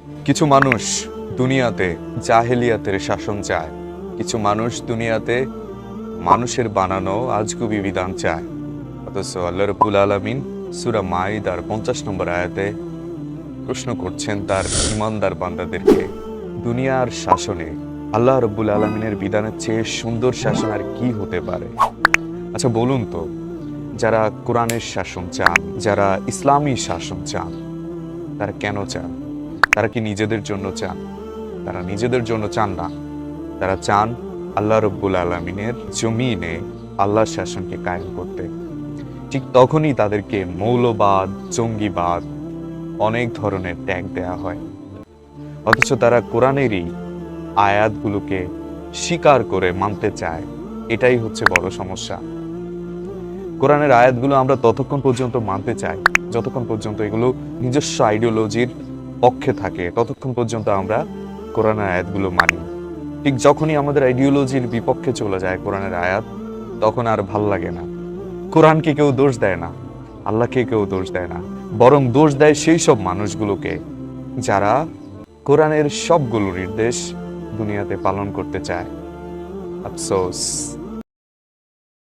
কিছু মানুষ দুনিয়াতে জাহেলিয়াতের শাসন চায়, কিছু মানুষ দুনিয়াতে মানুষের বানানো আজগুবি বিধান চায়। অথচ আল্লাহ রাব্বুল আলামিন সূরা মাইদার 50 নম্বর আয়াতে প্রশ্ন করছেন তার ঈমানদার বান্দাদেরকে, দুনিয়ার শাসনে আল্লাহ রাব্বুল আলামিনের বিধানের চেয়ে সুন্দর শাসন আর কি হতে পারে? আচ্ছা বলুন তো, যারা কোরআনের শাসন চান, যারা ইসলামী শাসন চান, তারা কেন চান? তারা কি নিজেদের জন্য চান? তারা নিজেদের জন্য চান না, তারা চান আল্লাহ রাব্বুল আলামিনের জমিনে আল্লাহর শাসনকে কায়েম করতে। ঠিক তখনই তাদেরকে মৌলবাদ, জঙ্গিবাদ, অনেক ধরনের ট্যাগ দেয়া হয়। অথচ তারা কোরআনেরই আয়াতগুলোকে স্বীকার করে মানতে চায়। এটাই হচ্ছে বড় সমস্যা। কোরআনের আয়াতগুলো আমরা ততক্ষণ পর্যন্ত মানতে চাই যতক্ষণ পর্যন্ত এগুলো নিজস্ব আইডিওলজির পক্ষে থাকে, ততক্ষণ পর্যন্ত আমরা কোরআনের আয়াতগুলো মানি। ঠিক যখনই আমাদের আইডিওলজির বিপক্ষে চলে যায় কোরআনের আয়াত, তখন আর ভাল লাগে না। কোরআনকে কেউ দোষ দেয় না, আল্লাহকে কেউ দোষ দেয় না, বরং দোষ দেয় সেই সব মানুষগুলোকে যারা কোরআনের সবগুলো নির্দেশ দুনিয়াতে পালন করতে চায়। আফসোস।